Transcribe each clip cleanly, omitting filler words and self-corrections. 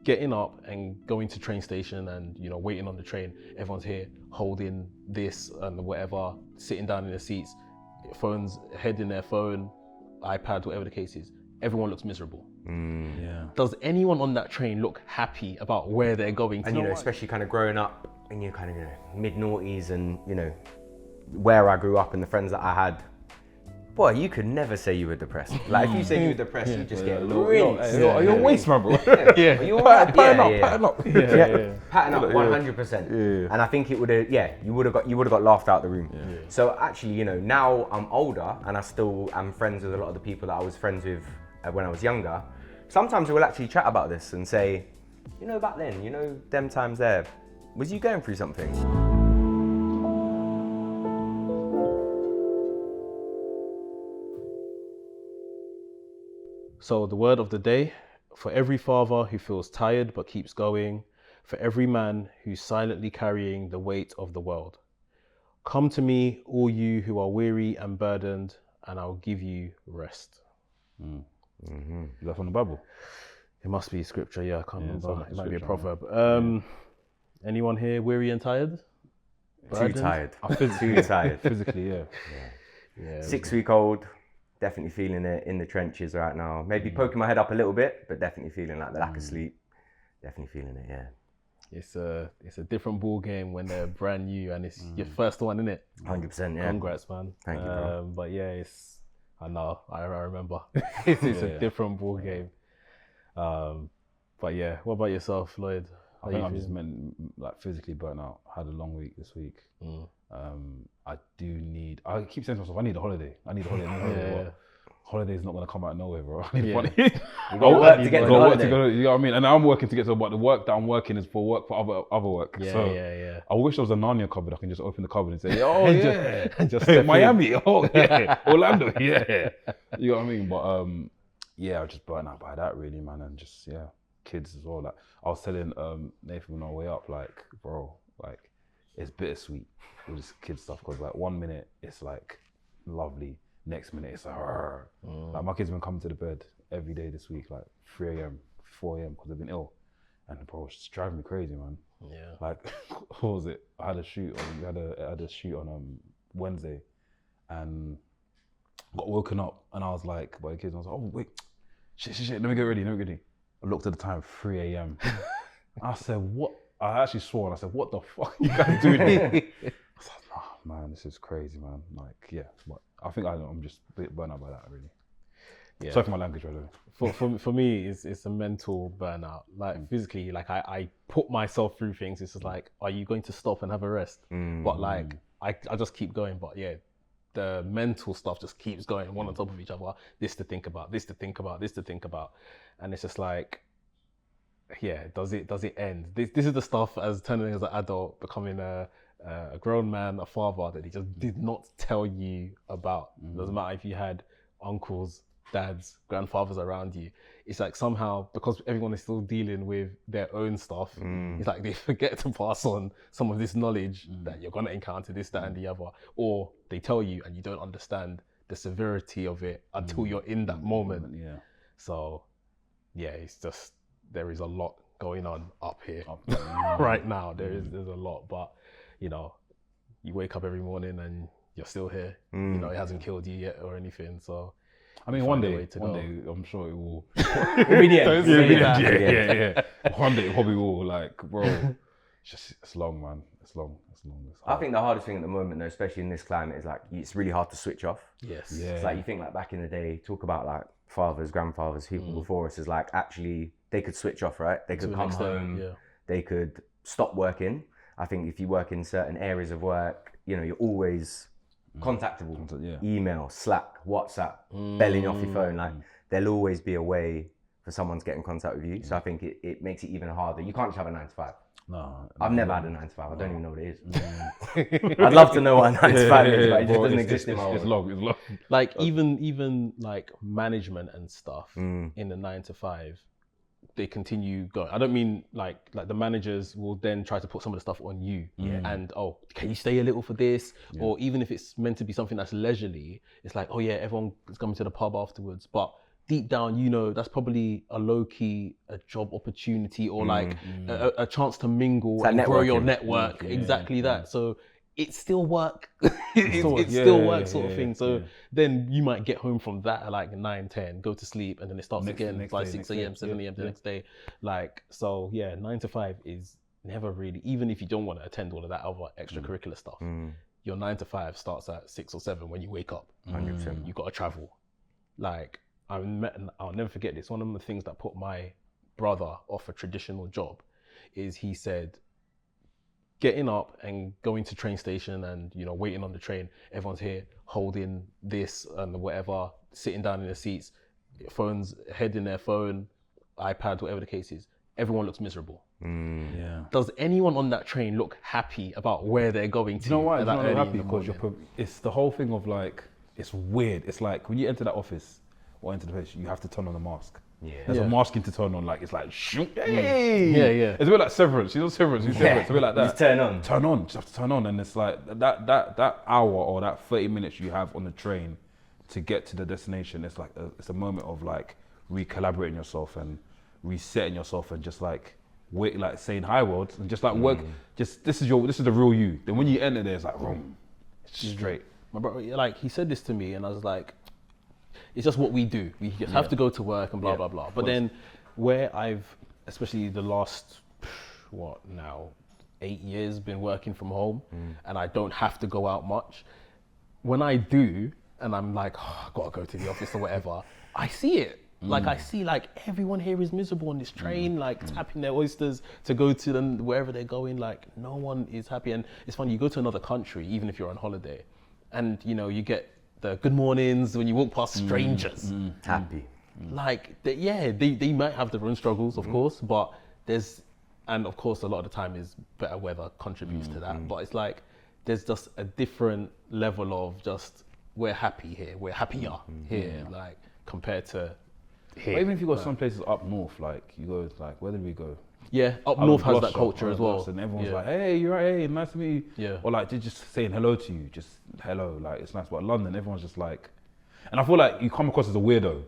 getting up and going to train station and, you know, waiting on the train, everyone's here holding this and whatever, sitting down in their seats, phones, head in their phone, iPad, whatever the case is. Everyone looks miserable. Yeah. Does anyone on that train look happy about where they're going to? And, you know, especially kind of growing up in your kind of, you know, mid-noughties and, you know, where I grew up and the friends that I had, boy, you could never say you were depressed. Like, if you say you were depressed, you just get rinsed. You're waste, man, bro. Yeah. Are you alright? Pattern up. Pattern up 100%. Yeah. And I think it would have, you would have got laughed out the room. Yeah. So actually, you know, now I'm older and I still am friends with a lot of the people that I was friends with when I was younger. Sometimes we'll actually chat about this and say, you know, back then, you know, them times there, was you going through something? So the word of the day: for every father who feels tired but keeps going, for every man who's silently carrying the weight of the world. Come to me, all you who are weary and burdened, and I'll give you rest. Is that from the Bible? It must be scripture, yeah, I can't remember. like It might be a scripture, proverb. Anyone here weary and tired? Too tired. Too tired. Physically, yeah. 6-week-old, definitely feeling it in the trenches right now. Maybe poking my head up a little bit, but definitely feeling like the lack of sleep. Definitely feeling it, yeah. It's a different ball game when they're brand new and it's your first one, isn't it? 100%, yeah. Congrats, man. Thank you, bro. But yeah, I know, I remember. it's a different ball game. But yeah, what about yourself, Lloyd? I think I'm just like physically burnt out. I had a long week this week. I keep saying to myself, I need a holiday. Yeah. Holiday's not gonna come out of nowhere, bro. I need money. You got work to get to the holiday. You know what I mean? And I'm working to get to, but the work that I'm working is for other work. Yeah, so yeah. I wish there was a Narnia cupboard. I can just open the cupboard and say, oh yeah, just Miami, oh yeah, Orlando, yeah. You know what I mean? But yeah, I was just burnt out by that really, man, and just kids as well. Like I was telling Nathan on our way up, like, bro, like it's bittersweet with this kid stuff because like 1 minute it's like lovely, next minute it's like my kids been coming to the bed every day this week, like 3 a.m., 4 a.m. because they've been ill, and bro, it's just driving me crazy, man. Yeah. Like, what was it? I had a shoot on Wednesday, and got woken up, and I was like, by the kids, I was like, oh wait, shit, let me get ready. I looked at the time, 3 a.m. I said, what? I actually swore, and I said, what the fuck are you guys doing here? I was like, oh man, this is crazy, man. Like, yeah, but I think I'm just a bit burnt out by that, really. Yeah. Sorry for my language, right? For me, it's a mental burnout. Like physically, like I put myself through things. It's just like, are you going to stop and have a rest? But like, I just keep going. But yeah, the mental stuff just keeps going one on top of each other. This to think about, this to think about, this to think about. And it's just like, yeah, does it end? This is the stuff as turning as an adult, becoming a grown man, a father, that he just did not tell you about. Doesn't matter if you had uncles, dads, grandfathers around you. It's like somehow, because everyone is still dealing with their own stuff, it's like they forget to pass on some of this knowledge that you're gonna encounter this, that, and the other, or they tell you and you don't understand the severity of it until you're in that moment. Yeah. So, yeah, it's just, there is a lot going on up here right now. There's a lot, but you know, you wake up every morning and you're still here. You know, it hasn't killed you yet or anything. So, I mean, one day, I'm sure it will. It'll be the end. Yeah. One day, it probably will. Like, bro, it's long, man. It's long. I think the hardest thing at the moment, though, especially in this climate, is like it's really hard to switch off. yes. Yeah. It's like you think like back in the day, talk about like fathers, grandfathers, people before us, is like actually they could switch off, right? They could come home, they could stop working. I think if you work in certain areas of work, you know, you're always contactable. Email, Slack, WhatsApp, belling off your phone. Like there'll always be a way for someone to get in contact with you. So I think it makes it even harder. You can't just have a 9 to 5. No. I've never had a 9 to 5. I don't even know what it is. I'd love to know what a 9 to 5 is, but it just doesn't exist in my world. It's long. Like even like management and stuff in the 9 to 5, they continue going. I don't mean like the managers will then try to put some of the stuff on you and can you stay a little for this? Or even if it's meant to be something that's leisurely, it's like, oh yeah, everyone is coming to the pub afterwards, but deep down, you know, that's probably a low-key a job opportunity or like a chance to mingle and grow your network. Exactly that. So it's still work. it's still work sort of thing. So then you might get home from that at like 9, 10, go to sleep, and then it starts again by 6 a.m., 7 a.m. the next day. Like, so yeah, 9 to 5 is never really, even if you don't want to attend all of that other extracurricular stuff, your 9 to 5 starts at 6 or 7 when you wake up. 100%. You got to travel. Like, I'll never forget this. One of the things that put my brother off a traditional job is he said, getting up and going to train station and, you know, waiting on the train, everyone's here holding this and whatever, sitting down in their seats, phones, head in their phone, iPad, whatever the case is. Everyone looks miserable. Does anyone on that train look happy about where they're going to? You know why? It's not happy because it's the whole thing of like, it's weird. It's like when you enter that office or enter the place, you have to turn on the mask. There's a masking to turn on, like it's like shoot, hey! It's a bit like Severance, you know Severance, it's a bit like that. Just turn on, you just have to turn on, and it's like that hour or that 30 minutes you have on the train to get to the destination. It's like it's a moment of like recalibrating yourself and resetting yourself and just like wait, like saying hi world and just like work. Just this is the real you. Then when you enter there, it's like boom, it's straight. My brother, like he said this to me, and I was like, it's just what we do. We just have to go to work and blah, blah, blah. But then where I've, especially the last, 8 years been working from home and I don't have to go out much. When I do, and I'm like, I've got to go to the office or whatever, I see it. Like I see like everyone here is miserable on this train, like tapping their oysters to go to them wherever they're going. Like no one is happy. And it's funny, you go to another country, even if you're on holiday, and you know, you get the good mornings when you walk past strangers. Happy. Like, they might have their own struggles, of course, but and of course, a lot of the time is better weather contributes to that. But it's like, there's just a different level of just, we're happy here, we're happier here, like, compared to here. But even if you go some places up north, like, you go, like, where did we go? Yeah, up north has that culture as well. And everyone's like, hey, you're right, hey, nice to meet you. Yeah. Or like, they're just saying hello to you, just hello, like, it's nice. But London, everyone's just like, and I feel like you come across as a weirdo.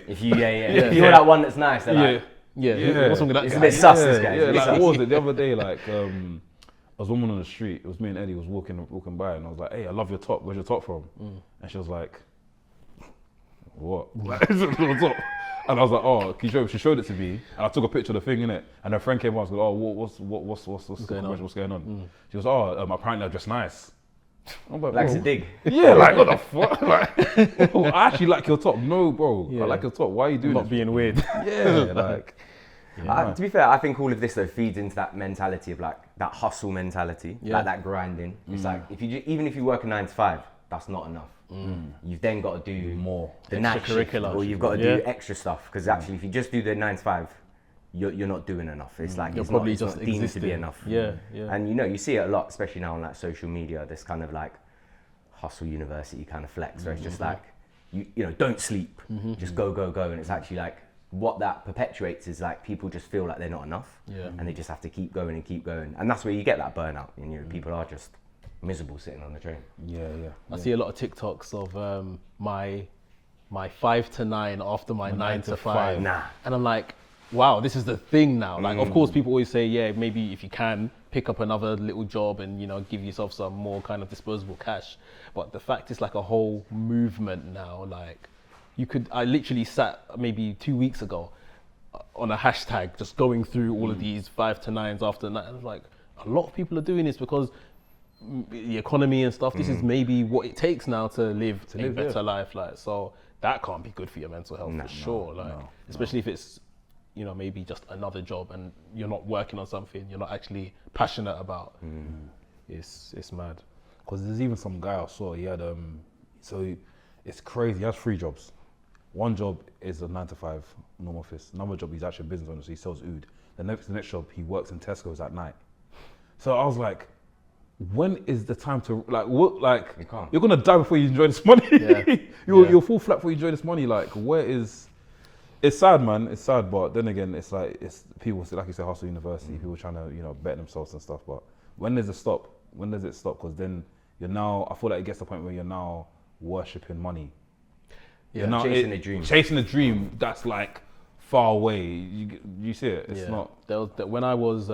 If you're that one that's nice, they're like, what's wrong with that it's guy? a bit sus, this guy. Like, what was it? The other day, like, there was a woman on the street, it was me and Eddie was walking by, and I was like, hey, I love your top, where's your top from? And she was like, what? Like, what's up? And I was like, oh, can you show? She showed it to me, and I took a picture of the thing in it. And her friend came on, and was like, oh, what's going on? She goes, oh, apparently I'm just nice. I'm like, likes a dig. Yeah, like what the fuck? Like, I actually like your top. No, bro, I like your top. Why are you doing Not being weird. Yeah, like. To be fair, I think all of this though feeds into that mentality of like that hustle mentality, like that grinding. It's like even if you work a 9 to 5, that's not enough. You've then got to do more, the night shift, or you've got to do extra stuff, because actually if you just do the 9 to 5, you're not doing enough. It's like you're it's probably not deemed to be enough. And you know, you see it a lot, especially now on like social media, this kind of like hustle university kind of flex, where it's just like you know, don't sleep, just go, and it's actually like what that perpetuates is like people just feel like they're not enough, and they just have to keep going, and that's where you get that burnout, and you know, people are just miserable sitting on the train. I see a lot of TikToks of my 5 to 9 after my 9 to 5. And I'm like, wow, this is the thing now. Like, of course, people always say, yeah, maybe if you can pick up another little job and, you know, give yourself some more kind of disposable cash. But the fact is like a whole movement now. Like, I literally sat maybe 2 weeks ago on a hashtag just going through all of these 5 to 9s after 9. And I was like, a lot of people are doing this because the economy and stuff, this is maybe what it takes now to live a better life. Like, so that can't be good for your mental health for sure. Like, especially if it's, you know, maybe just another job and you're not working on something you're not actually passionate about. It's mad. Because there's even some guy I saw, he had, so it's crazy, he has 3 jobs. One job is a 9 to 5 normal office. Another job, he's actually a business owner, so he sells oud. The next job, he works in Tesco's at night. So I was like, when is the time to like what? Like you're gonna die before you enjoy this money. You'll fall flat before you enjoy this money. Like where is? It's sad, man. It's sad, but then again, it's like it's people like you say, hustle university. People trying to better themselves and stuff. But when does it stop? When does it stop? Because then you're now. I feel like it gets to the point where you're now worshipping money. Yeah. No, Chasing a dream. Chasing a dream, that's like far away. You see it? It's not. When I was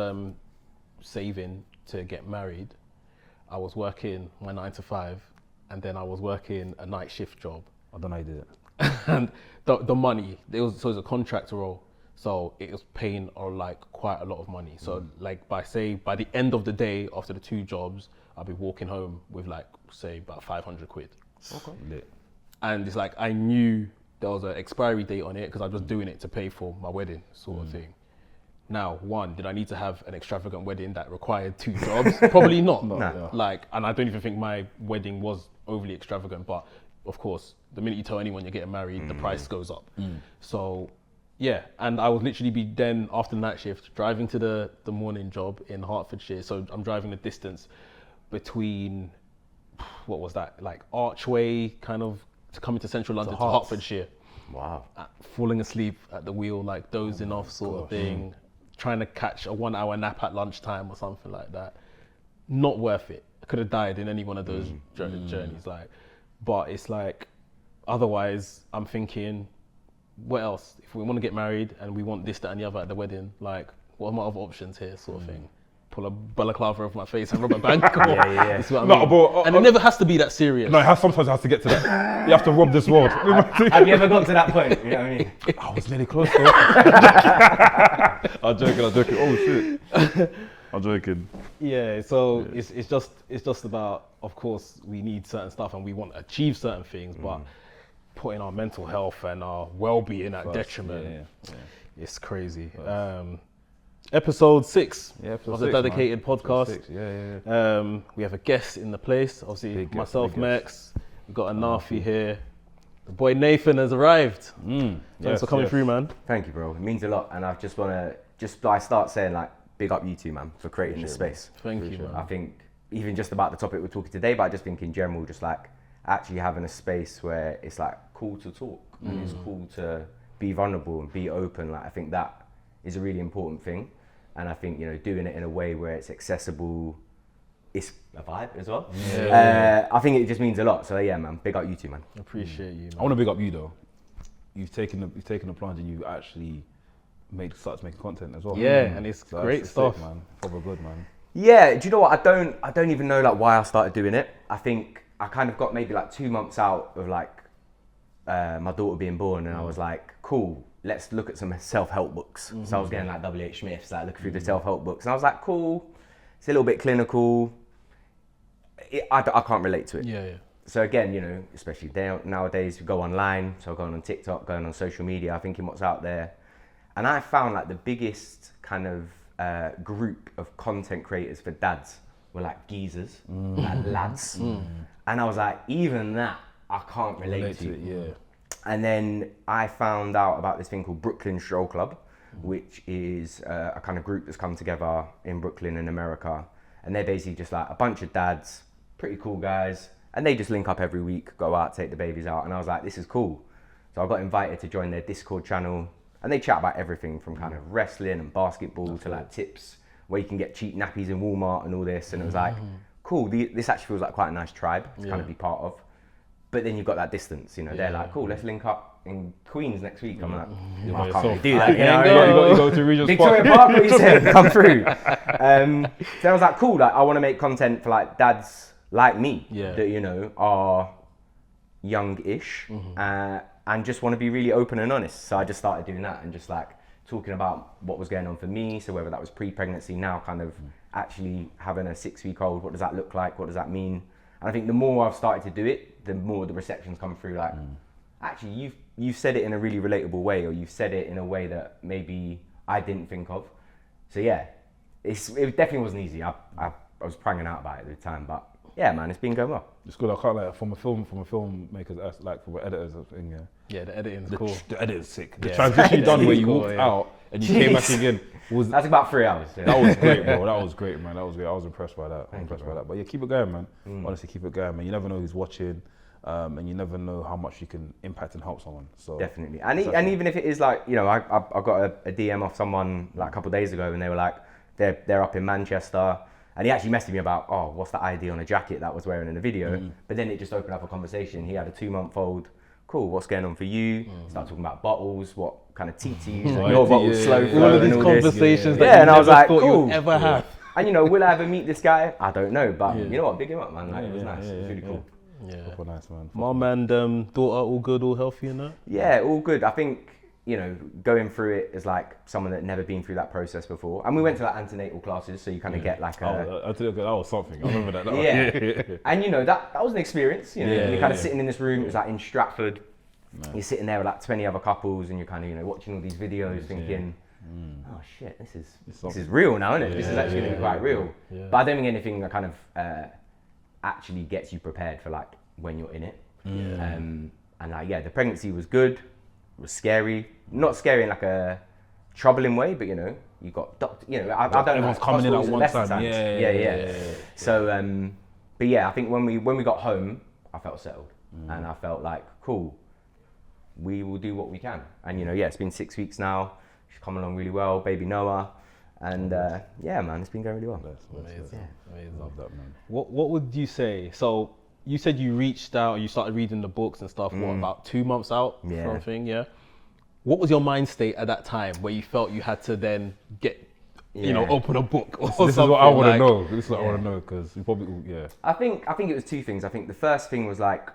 saving to get married, I was working my 9 to 5, and then I was working a night shift job. I don't know how you did it. And the money, it was a contractor role, so it was paying like quite a lot of money. So like by the end of the day, after the 2 jobs, I'll be walking home with like say about 500 quid. Okay. Lit. And it's like I knew there was an expiry date on it because I was doing it to pay for my wedding sort of thing. Now, one, did I need to have an extravagant wedding that required 2 jobs? Probably not. Nah. Like, and I don't even think my wedding was overly extravagant, but of course, the minute you tell anyone you're getting married, the price goes up. So, yeah, and I would literally be then, after the night shift, driving to the morning job in Hertfordshire. So I'm driving the distance between, what was that, like Archway, kind of, to come into central London to Hertfordshire. Wow. Falling asleep at the wheel, like dozing off sort of thing, trying to catch a 1-hour nap at lunchtime or something like that. Not worth it. I could have died in any one of those journeys, like. But it's like, otherwise, I'm thinking, what else? If we want to get married and we want this, that, and the other at the wedding, like, what are my other options here, sort of thing? Pull a balaclava over my face and rob a bank. Yeah. That's what I mean. And it never has to be that serious. No, sometimes it has to get to that. You have to rob this world. Have you ever got to that point? You know what I mean? I was really close though. I'm joking. Oh shit. I'm joking. Yeah, so it's just about, of course, we need certain stuff and we want to achieve certain things, but putting our mental health and our well-being at detriment, it's crazy. Episode 6 of the Dadicated podcast. We have a guest in the place, obviously myself, Mekz. We've got Anarfi here. The boy Nathan has arrived. Thanks for coming through, man. Thank you, bro. It means a lot, and I just want to start saying, like, big up you two, man, for creating this space. Thank you, man. I think even just about the topic we're talking today, but I just think in general, just like actually having a space where it's like cool to talk and it's cool to be vulnerable and be open. Like, I think that is a really important thing. And I think, you know, doing it in a way where it's accessible, it's a vibe as well. I think it just means a lot. So yeah, man, big up you two, man. Appreciate you, man. I want to big up you though. You've taken the plunge and you actually started making content as well. Yeah, and it's great stuff, sick, man. Proper good, man. Yeah, do you know what? I don't even know like why I started doing it. I think I kind of got maybe like 2 months out of like my daughter being born, and I was like, cool, let's look at some self-help books. So I was getting like W.H. Smith's, like looking through the self-help books, and I was like, cool, it's a little bit clinical. I can't relate to it. Yeah. So again, you know, especially nowadays, we go online, so going on TikTok, going on social media, thinking what's out there. And I found like the biggest kind of group of content creators for dads were like geezers, like lads. And I was like, even that, I can't relate to. Yeah. And then I found out about this thing called Brooklyn Stroll Club, which is a kind of group that's come together in Brooklyn in America. And they're basically just like a bunch of dads, pretty cool guys. And they just link up every week, go out, take the babies out. And I was like, this is cool. So I got invited to join their Discord channel. And they chat about everything from kind of wrestling and basketball to like tips where you can get cheap nappies in Walmart and all this. And it was like, cool, this actually feels like quite a nice tribe to kind of be part of. But then you've got that distance, you know, they're like, cool, let's link up in Queens next week. I'm like, I can't really do that. You go to Regent's Victoria Park, what you said, come through. So I was like, cool, like I want to make content for like dads like me that, you know, are young-ish and just want to be really open and honest. So I just started doing that and just like talking about what was going on for me. So whether that was pre-pregnancy, now kind of actually having a 6-week-old, what does that look like? What does that mean? And I think the more I've started to do it, the more the receptions come through. Like, actually, you've said it in a really relatable way, or you've said it in a way that maybe I didn't think of. So yeah, it definitely wasn't easy. I was pranging out about it at the time, but yeah, man, it's been going well. It's good. I can't like from a filmmaker's like from an editor's thing. Yeah, the editing's cool. The editing's sick. The transition you done where you walked out and you came back again. That's about 3 hours. Yeah. That was great, bro. That was great, man. That was great. I was impressed by that. But yeah, keep it going, man. Honestly, keep it going, man. You never know who's watching, and you never know how much you can impact and help someone. So definitely. And even if it is like, you know, I got a DM off someone like a couple of days ago, and they were like, they're up in Manchester, and he actually messaged me about, what's the ID on a jacket that I was wearing in the video? But then it just opened up a conversation. He had a 2-month-old cool, what's going on for you? Start talking about bottles, what kind of TTs, Right. your bottles, slow Yeah. flow, All of and these this. conversations that Yeah, you and I was never like, thought cool. you'd ever have. And you know, will I ever meet this guy? I don't know, but Yeah. you know what? Big him up, man. Like, it was nice. It was really cool. Yeah. Proper nice, man. Mom and daughter, all good, all healthy and that? Yeah, all good. I think, you know, going through it as like someone that never been through that process before. And we went to like antenatal classes, so you kind of get like a... I think that was something. I remember that. Yeah. And you know, that was an experience. You know, Yeah, you're kind of yeah. sitting in this room, it was like in Stratford. You're sitting there with like 20 other couples and you're kind of, you know, watching all these videos thinking, oh shit, this is real now, isn't it? This is actually going to be quite real. Yeah. But I don't think anything that kind of actually gets you prepared for like when you're in it. And like, yeah, the pregnancy was good. It was scary. Not scary in like a troubling way, but you know, you got doctor, you know, I don't know. Everyone's coming in at hospitals one best time. times. Yeah. So, but yeah, I think when we got home, I felt settled and I felt like, cool, we will do what we can. And you know, yeah, it's been 6 weeks now. She's come along really well, baby Noah. And yeah, man, it's been going really well. Amazing. Amazing. Love that, man. What would you say? So you said you reached out, you started reading the books and stuff, what, about 2 months out Yeah. from thing, yeah? What was your mind state at that time where you felt you had to then get, you know, Yeah. open a book or This something? is what I want to like- know. This is what I want to know because we probably, I think it was two things. I think the first thing was like,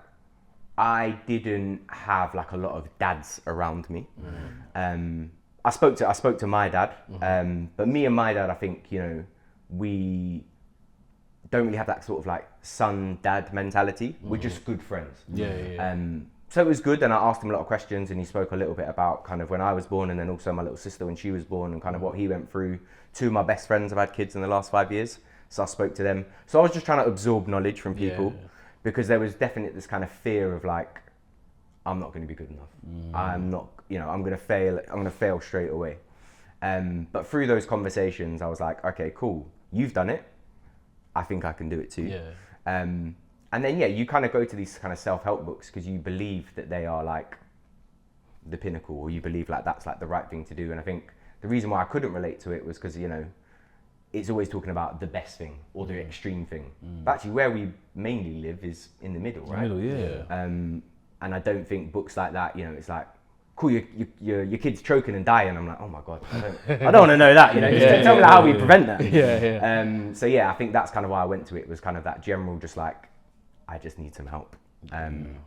I didn't have like a lot of dads around me. I spoke to my dad, but me and my dad, I think, you know, we don't really have that sort of like son-dad mentality. We're just good friends. Yeah. So it was good, and I asked him a lot of questions, and he spoke a little bit about kind of when I was born, and then also my little sister when she was born, and kind of what he went through. Two of my best friends have had kids in the last 5 years, so I spoke to them. So I was just trying to absorb knowledge from people, because there was definitely this kind of fear of like, I'm not going to be good enough. I'm not, you know, I'm going to fail straight away. But through those conversations, I was like, okay, cool, you've done it. I think I can do it too. Yeah. And then, yeah, you kind of go to these kind of self-help books because you believe that they are like the pinnacle, or you believe like that's like the right thing to do. And I think the reason why I couldn't relate to it was because, you know, it's always talking about the best thing or the extreme thing. But actually where we mainly live is in the middle, right? And I don't think books like that, you know, it's like, cool, your kid's choking and dying. I'm like, oh my God, I don't want to know that, you know, just tell me like how we prevent that. So yeah, I think that's kind of why I went to it, was kind of that general, just like, I just need some help. And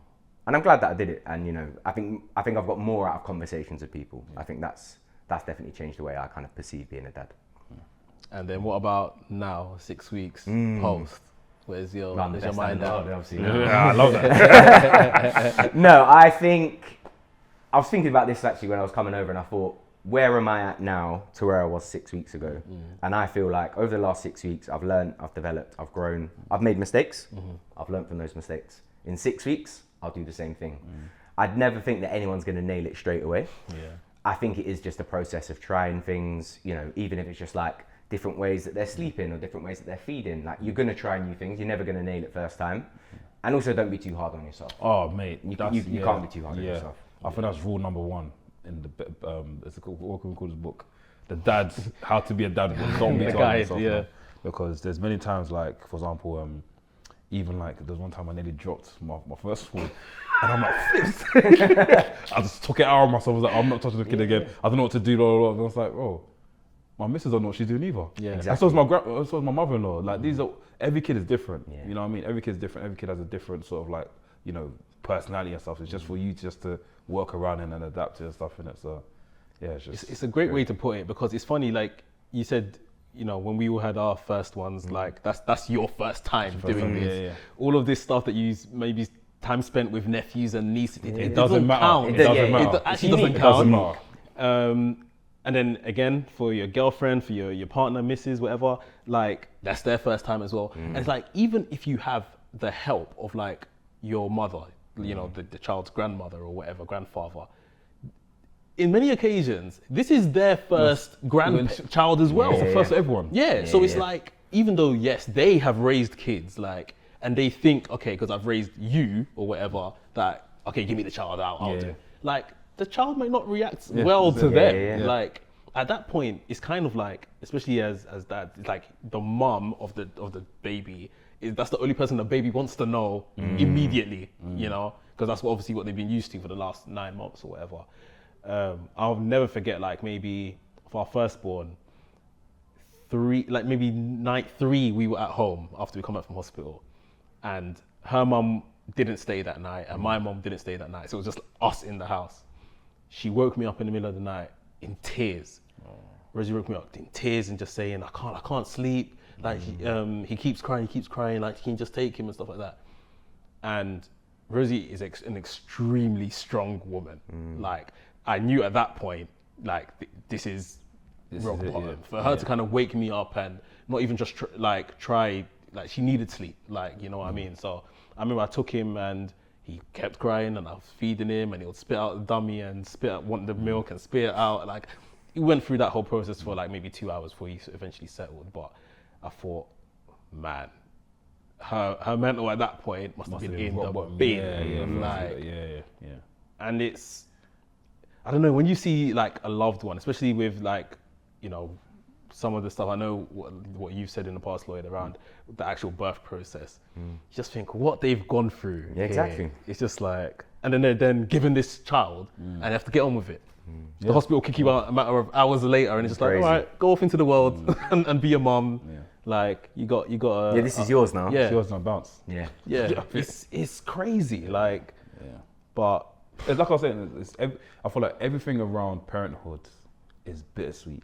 I'm glad that I did it. And, you know, I think I've got more out of conversations with people. I think that's definitely changed the way I kind of perceive being a dad. And then what about now, 6 weeks post? Where's your mind at? I love that. No, I think I was thinking about this actually when I was coming over, and I thought, where am I at now to where I was 6 weeks ago? And I feel like over the last 6 weeks, I've learned, I've developed, I've grown, I've made mistakes. I've learned from those mistakes. In 6 weeks, I'll do the same thing. I'd never think that anyone's going to nail it straight away. I think it is just a process of trying things, you know, even if it's just like different ways that they're sleeping or different ways that they're feeding. Like, you're going to try new things. You're never going to nail it first time. And also, don't be too hard on yourself. Oh, mate. You can't be too hard on yourself. I think that's rule number one in the, what can we call this book? The dads, how to be a dad. Don't be too hard on yourself. Man. Because there's many times, like, for example, even like, there's one time I nearly dropped my first one. And I'm like, flips. I just took it out of myself. I was like, I'm not touching the kid again. I don't know what to do. And I was like, oh, my missus don't know what she's doing either. Exactly. And so is my mother-in-law. Like, every kid is different. You know what I mean? Every kid's different. Every kid has a different sort of like, you know, personality and stuff. It's just for you just to work around and adapt to and stuff in it. So yeah, it's a great way to put it, because it's funny, like you said, you know, when we all had our first ones, like that's your first time doing this. All of this stuff that you maybe time spent with nephews and nieces, it doesn't matter. count. It doesn't matter. It actually doesn't count. matter. And then again, for your girlfriend, for your partner, missus, whatever, like that's their first time as well. And it's like, even if you have the help of like your mother, you know, the child's grandmother or whatever, grandfather, in many occasions, this is their first grandchild as well. It's the first for everyone. So it's like, even though, yes, they have raised kids, like, and they think, okay, because I've raised you or whatever, that, okay, give me the child, I'll do. Like, the child might not react well to them. Like, at that point, it's kind of like, especially as dad, it's like the mum of the baby that's the only person the baby wants to know immediately, you know, because that's obviously what they've been used to for the last 9 months or whatever. I'll never forget, like maybe for our firstborn, maybe night 3, we were at home after we come back from hospital, and her mum didn't stay that night, and my mum didn't stay that night, so it was just us in the house. She woke me up in the middle of the night in tears. Rosie woke me up in tears and just saying, I can't sleep. Like he keeps crying. Like, can you just take him and stuff like that? And Rosie is an extremely strong woman. Like, I knew at that point, like this is rock bottom. For her to kind of wake me up and not even just try, like she needed sleep. Like, you know what I mean? So I remember I took him and he kept crying, and I was feeding him, and he would spit out the dummy and want the milk and spit it out. Like, he went through that whole process for like maybe 2 hours before he eventually settled. But I thought, man, her mental at that point must have been in the bin. And it's, I don't know, when you see like a loved one, especially with like, you know, some of the stuff, I know what you've said in the past, Lloyd, around the actual birth process. You just think what they've gone through. Yeah, exactly. It's just like, and then they're then given this child and they have to get on with it. The hospital kick you out a matter of hours later, and it's just like, all right, go off into the world and be a mum. Like, you got yeah, this is yours now. Yeah, it's yours now, bounce. Yeah. It's crazy. Like, but it's like I was saying, I feel like everything around parenthood is bittersweet.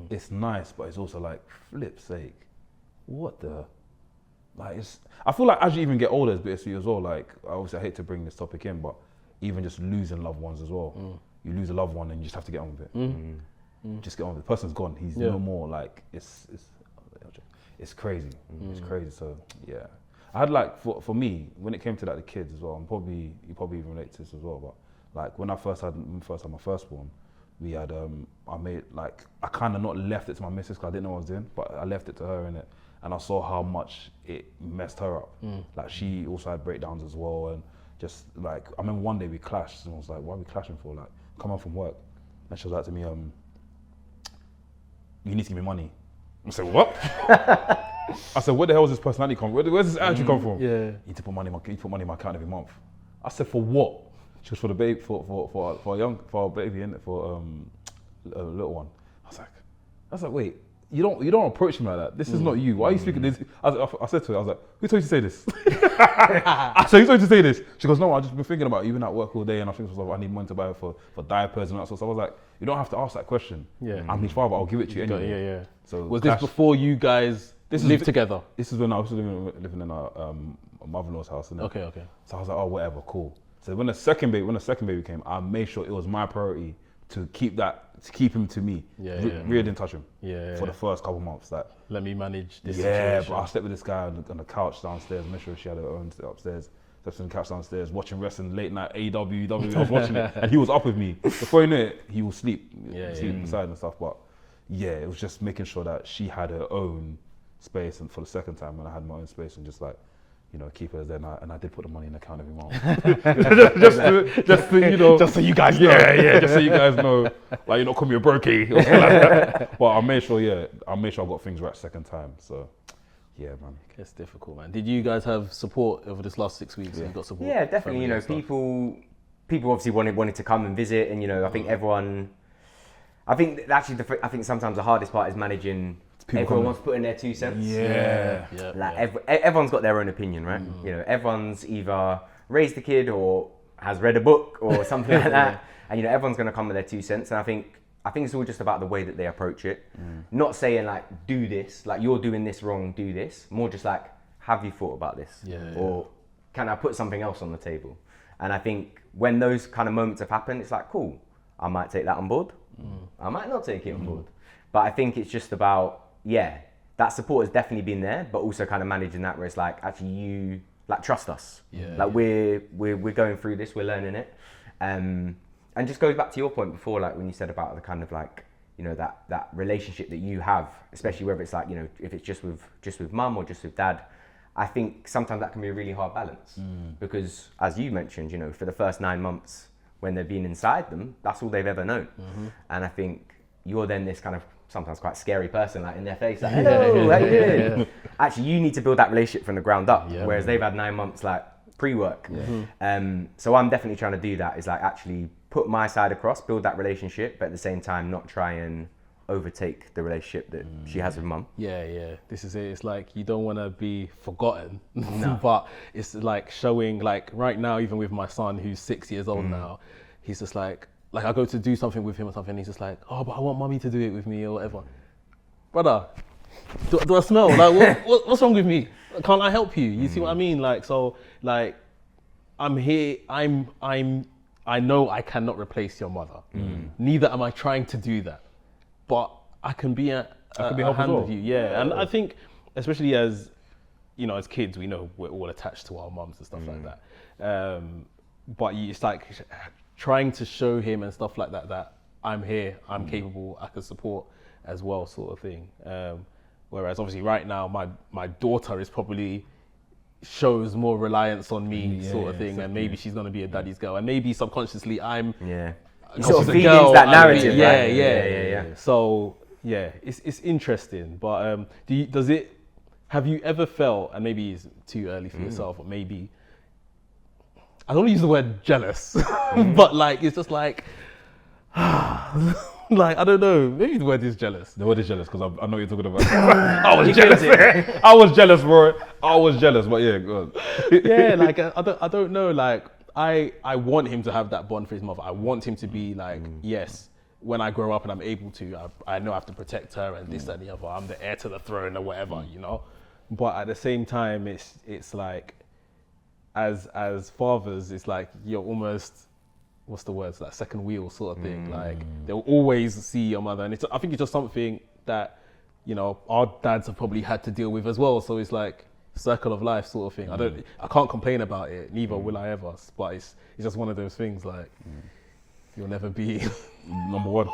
It's nice, but it's also like, flip's sake, what the, like, I feel like as you even get older, it's bittersweet as well. Like, obviously I hate to bring this topic in, but even just losing loved ones as well. You lose a loved one and you just have to get on with it. Just get on with it. The person's gone. He's no more. Like, it's crazy. It's crazy. So yeah, I had like for me, when it came to like the kids as well, and you probably even relate to this as well. But like when I first had my firstborn, we had I kind of not left it to my missus because I didn't know what I was doing, but I left it to her in it, and I saw how much it messed her up. Like, she also had breakdowns as well, and just like, I remember one day we clashed, and I was like, what are we clashing for? Like, come home from work, and she was like to me, you need to give me money. I said, what? I said, where the hell is this personality come from? Where's this attitude come from? You need to put money in my account every month. I said, for what? She was for the baby, for our baby, innit? For a little one. I was like, wait, you don't approach me like that. This is not you. Why are you speaking this? I said to her, I was like, who told you to say this? I said, who told you to say this? She goes, no, I've just been thinking about you. You've been at work all day, and I think I need money to buy for diapers and that sort of stuff. I was like, you don't have to ask that question. I'm his father, I'll give it to you anyway. So was this before you guys lived together? This is when I was living in our mother-in-law's house. Innit? Okay. So I was like, oh, whatever, cool. So when the second baby came, I made sure it was my priority to keep him to me. Really didn't touch him. For the first couple months. Like, let me manage this situation. But I slept with this guy on the couch downstairs, make sure she had her own upstairs. Slept on the couch downstairs, watching wrestling, late night AEW. I was watching it, and he was up with me. Before you know it, he will sleep inside and stuff. But yeah, it was just making sure that she had her own space, and for the second time, when I had my own space, and just like, you know, keep her there. And I did put the money in the account every month. just to, you know. Just so you guys know. Just so you guys know. Like, you're not calling me a brokey or something like that. But I made sure I got things right second time. So, yeah, man. It's difficult, man. Did you guys have support over this last 6 weeks? You got support? Yeah, definitely. You know, people obviously wanted to come and visit, and, you know, I think I think sometimes the hardest part is managing. Everyone wants to put in their 2 cents. Everyone's got their own opinion, right? You know, everyone's either raised a kid or has read a book or something like that, and, you know, everyone's going to come with their 2 cents. And I think it's all just about the way that they approach it. Not saying like, do this, like, you're doing this wrong, do this. More just like, have you thought about this? Or can I put something else on the table? And I think when those kind of moments have happened, it's like, cool, I might take that on board. I might not take it on board. But I think it's just about, that support has definitely been there, but also kind of managing that where it's like, actually, you like, trust us. We're going through this, we're learning it. And just goes back to your point before, like when you said about the kind of like, you know, that relationship that you have, especially whether it's like, you know, if it's just with mum or just with dad. I think sometimes that can be a really hard balance because, as you mentioned, you know, for the first 9 months when they've been inside them, that's all they've ever known. And I think you're then this kind of sometimes quite scary person, like in their face, like, hello, how you doing? Actually, you need to build that relationship from the ground up, whereas they've had 9 months like pre-work. So I'm definitely trying to do that, is like actually put my side across, build that relationship, but at the same time not try and overtake the relationship that she has with mum. Yeah, this is it. It's like you don't want to be forgotten, but it's like showing, like right now, even with my son who's 6 years old now, he's just like I go to do something with him or something, and he's just like, oh, but I want mummy to do it with me or whatever. Brother, do I smell? Like, what's wrong with me? Can't I help you? You see what I mean? Like, so like, I'm here. I know I cannot replace your mother. Neither am I trying to do that. But I can be a hand with you, And I think, especially as, you know, as kids, we know we're all attached to our mums and stuff like that. But it's like trying to show him and stuff like that, that I'm here, I'm capable, I can support as well, sort of thing. Whereas obviously right now, my daughter is probably shows more reliance on me, sort of thing, exactly. And maybe she's gonna be a daddy's girl, and maybe subconsciously I'm. You sort of feed into that narrative, right? Yeah. So it's interesting, but have you ever felt, and maybe it's too early for yourself, or maybe, I don't want to use the word jealous, but like, it's just like, like, I don't know, maybe the word is jealous. The word is jealous, because I know what you're talking about. I was jealous. I was jealous, bro. I was jealous, but yeah, go on. Yeah, like, I don't know, like, I want him to have that bond for his mother. I want him to be like, yes, when I grow up and I'm able to, I know I have to protect her and this, that, and the other. I'm the heir to the throne or whatever, you know? But at the same time, it's like, as fathers, it's like you're almost, what's the word? It's like second wheel sort of thing. Like, they'll always see your mother. And I think it's just something that, you know, our dads have probably had to deal with as well. So it's like, circle of life sort of thing. I can't complain about it, neither will I ever, but it's just one of those things, like, you'll never be number one,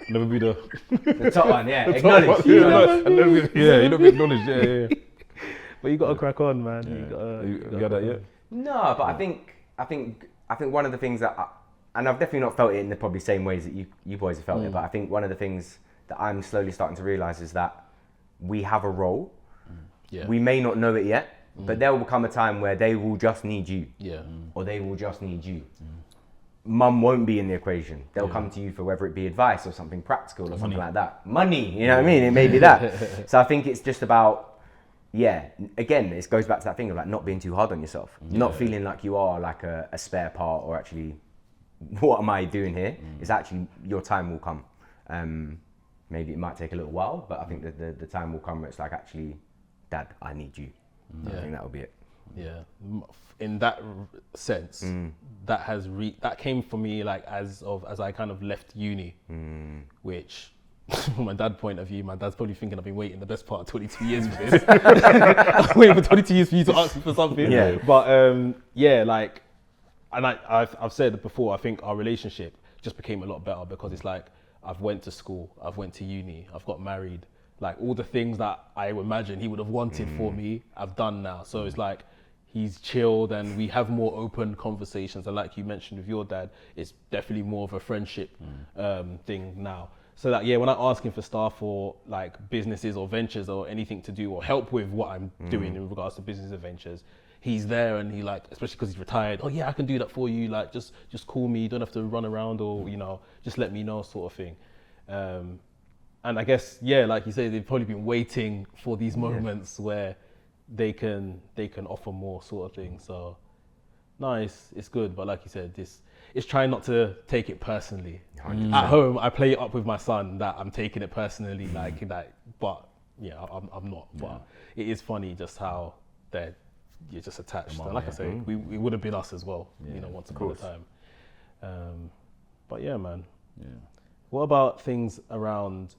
never be the top one, acknowledge. You don't be acknowledged, But you gotta crack on, man. You got that yet? No, but I think one of the things that and I've definitely not felt it in the probably same ways that you boys have felt it, but I think one of the things that I'm slowly starting to realize is that we have a role. We may not know it yet, but there will come a time where they will just need you. Or they will just need you. Mum won't be in the equation. They'll come to you for whether it be advice or something practical or something like that. Money, you know what I mean? It may be that. So I think it's just about, again, it goes back to that thing of like not being too hard on yourself. Not feeling like you are like a spare part, or actually, what am I doing here? It's actually, your time will come. Maybe it might take a little while, but I think that the time will come where it's like, actually, Dad, I need you. I think that will be it. In that sense, that came for me like as I kind of left uni, which from my dad's point of view, my dad's probably thinking I've been waiting the best part of 22 years for this. I'm waiting for 22 years for you to ask me for something. But like, and I've said it before, I think our relationship just became a lot better because it's like, I've went to school, I've went to uni, I've got married. Like, all the things that I imagine he would have wanted for me, I've done now. So it's like, he's chilled and we have more open conversations. And like you mentioned with your dad, it's definitely more of a friendship thing now. So that, when I ask him for stuff or like businesses or ventures or anything to do or help with what I'm doing in regards to business adventures, he's there and he like, especially because he's retired, oh yeah, I can do that for you. Like, just call me, you don't have to run around or, you know, just let me know, sort of thing. And I guess, like you say, they've probably been waiting for these moments where they can offer more, sort of thing. So, no, it's good. But like you said, it's trying not to take it personally. 100%. At home, I play it up with my son that I'm taking it personally, like that. But I'm not. But it is funny just how you're just attached. And like I say, we would have been us as well, you know, once upon a time. But yeah, man. What about things around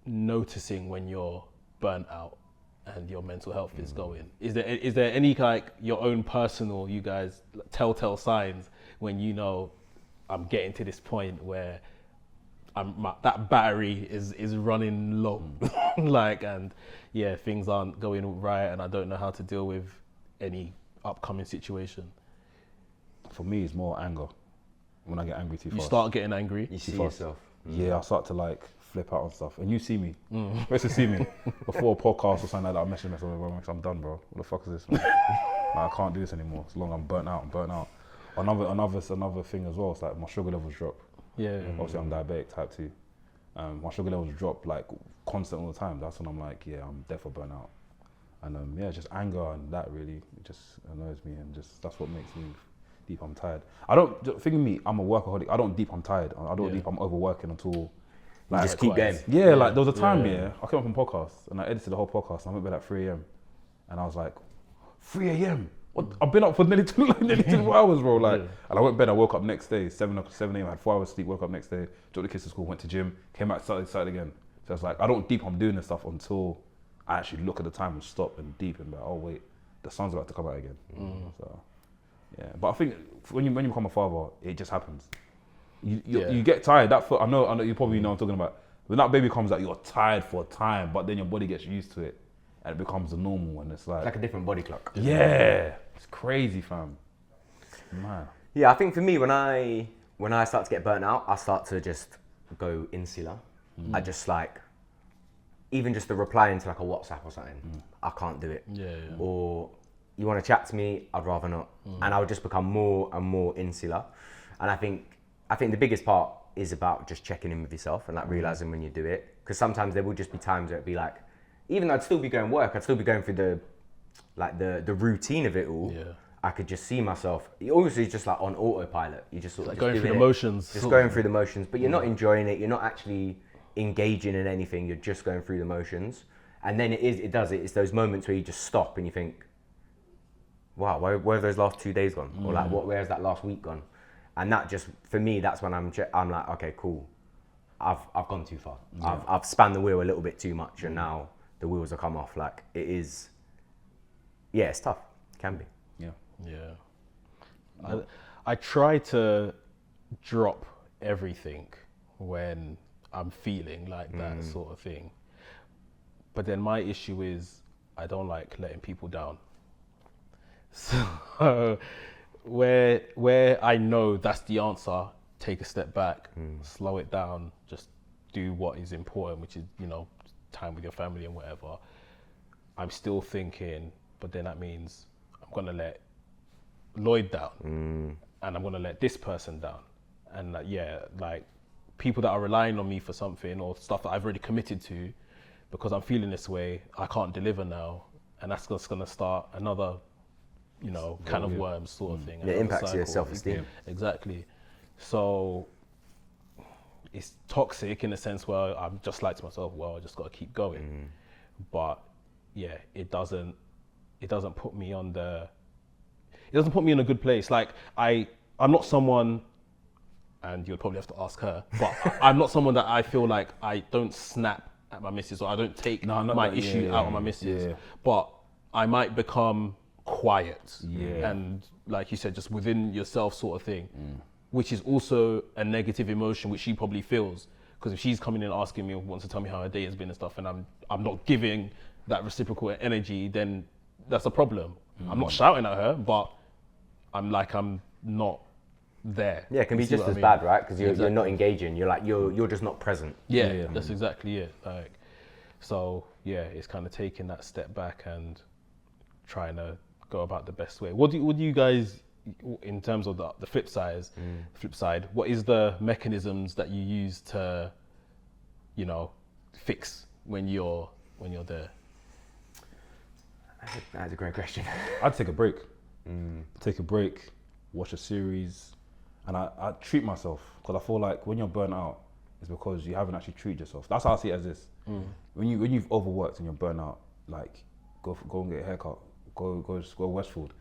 noticing when you're burnt out and your mental health is going? Is there any like your own personal, you guys, telltale signs when you know I'm getting to this point where that battery is running low, like, and things aren't going right and I don't know how to deal with any upcoming situation? For me, it's more anger. When I get angry too fast. You start getting angry. You see yourself. yeah, I start to like flip out and stuff. And you see me, you used to see me before a podcast or something like that. I'm messaging myself, I'm done, bro. What the fuck is this, man? Like, I can't do this anymore. As long as I'm burnt out. Another thing as well. It's like my sugar levels drop. Yeah. Obviously, I'm diabetic, type 2. My sugar levels drop like constant all the time. That's when I'm like, yeah, I'm definitely burnt out. And yeah, just anger and that really it just annoys me, and just that's what makes me deep. I'm tired. I don't think of me. I'm a workaholic. I don't deep. I'm tired. I don't deep. I'm overworking until. Like, just keep going. Yeah, like there was a time, I came up on podcast and I edited the whole podcast. And I went to bed at 3 a.m. and I was like, 3 a.m. What? I've been up for nearly 24 hours, bro. Like, and I went to bed. I woke up next day, 7 a.m. I had 4 hours sleep. Woke up next day, dropped the kids to school, went to gym, came back, started again. So it's like I don't deep. I'm doing this stuff until I actually look at the time and stop and deep and be like, oh wait, the sun's about to come out again. So yeah, but I think when you become a father, it just happens. You get tired. I know you probably know what I'm talking about. When that baby comes out, you're tired for a time, but then your body gets used to it and it becomes the normal, and it's like a different body clock. Yeah, it's crazy, fam. Man. Yeah, I think for me, when I start to get burnt out, I start to just go insular. I just like, even just the replying to like a WhatsApp or something, I can't do it. Yeah. Or you want to chat to me, I'd rather not. And I would just become more and more insular. And I think the biggest part is about just checking in with yourself and like realizing when you do it. Because sometimes there will just be times where it'd be like, even though I'd still be going work, I'd still be going through the routine of it all. Yeah. I could just see myself. It obviously is just like on autopilot. You just sort of Like just going doing through the it, motions. just going through the motions, but you're not enjoying it. You're not actually engaging in anything. You're just going through the motions. And then it's those moments where you just stop and you think, wow, where have those last 2 days gone? Or like, where's that last week gone? And that just, for me, that's when I'm like, okay, cool. I've gone too far. Yeah. I've spanned the wheel a little bit too much, and now the wheels have come off. Like, it is, yeah, it's tough. It can be. Yeah. I try to drop everything when I'm feeling like that sort of thing. But then my issue is I don't like letting people down. So where I know that's the answer, take a step back, slow it down, just do what is important, which is, time with your family and whatever. I'm still thinking, but then that means I'm gonna let Lloyd down, and I'm gonna let this person down, and like people that are relying on me for something or stuff that I've already committed to, because I'm feeling this way, I can't deliver now, and that's just gonna start another, kind of worm sort of thing. It impacts your self-esteem. Exactly. So it's toxic in a sense where I'm just like to myself, well, I just got to keep going. But yeah, it doesn't put me on it doesn't put me in a good place. Like I'm not someone, and you'll probably have to ask her, but I'm not someone that I feel like I don't snap at my missus, or I don't take my issue out on my missus. Yeah. But I might become quiet and, like you said, just within yourself sort of thing, which is also a negative emotion which she probably feels, because if she's coming in asking me, wants to tell me how her day has been and stuff, and I'm not giving that reciprocal energy, then that's a problem. I'm not shouting at her, but I'm not there. Yeah, it can be just as bad, right? Because you're not engaging. You're like you're just not present. Yeah, that's exactly it. Like, so yeah, it's kind of taking that step back and trying to go about the best way. What do you guys, in terms of the flip side, what is the mechanisms that you use to, fix when you're there? That's a great question. I'd take a break. Take a break, watch a series, and I treat myself, because I feel like when you're burnt out, it's because you haven't actually treated yourself. That's how I see it as this. When you've overworked and you're burnt out, like go and get a haircut, go Westfield,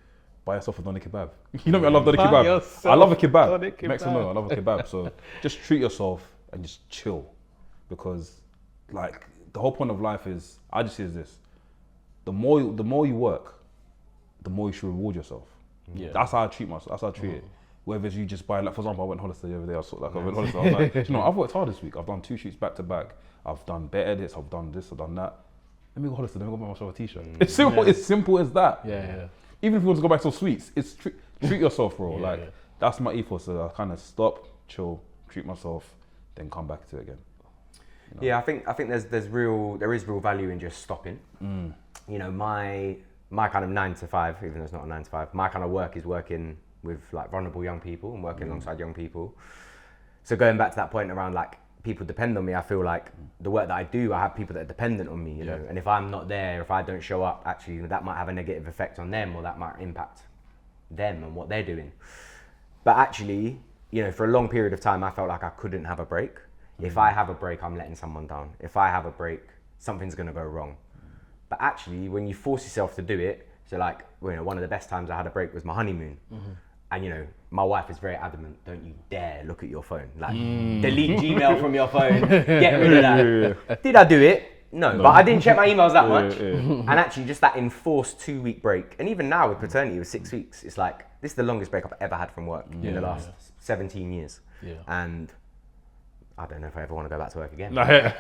buy yourself a doner kebab. You know me, I love doner kebab. I love a kebab. Mekz and Anarfi, I love a kebab. So just treat yourself and just chill, because like the whole point of life is, I just see it as this: the more you work, the more you should reward yourself. Yeah. That's how I treat myself. That's how I treat it. Whether it's you just buying, like for example, I went on holiday the other day. I went on holiday. I was like, I've worked hard this week. I've done 2 shoots back to back. I've done better edits. I've done this. I've done that. Let me go holiday. Let me go buy myself a t-shirt. It's simple. It's simple as that. Yeah. Even if you want to go back to sweets, it's treat yourself, bro. That's my ethos. So I kind of stop, chill, treat myself, then come back to it again. You know? Yeah, I think there is real value in just stopping. You know, my kind of 9 to 5, even though it's not a 9 to 5, my kind of work is working with like vulnerable young people and working alongside young people. So going back to that point around like people depend on me, I feel like the work that I do, I have people that are dependent on me, you know, and if I'm not there, if I don't show up, actually that might have a negative effect on them, or that might impact them and what they're doing. But actually, you know, for a long period of time, I felt like I couldn't have a break. If I have a break, I'm letting someone down. If I have a break, something's gonna go wrong. But actually, when you force yourself to do it, so like, you know, one of the best times I had a break was my honeymoon. And you know, my wife is very adamant, don't you dare look at your phone. Like, delete Gmail from your phone, get rid of that. Did I do it? No, but I didn't check my emails that much. And actually just that enforced 2-week break, and even now with paternity, it was 6 weeks, it's like, this is the longest break I've ever had from work in the last 17 years. And I don't know if I ever want to go back to work again. But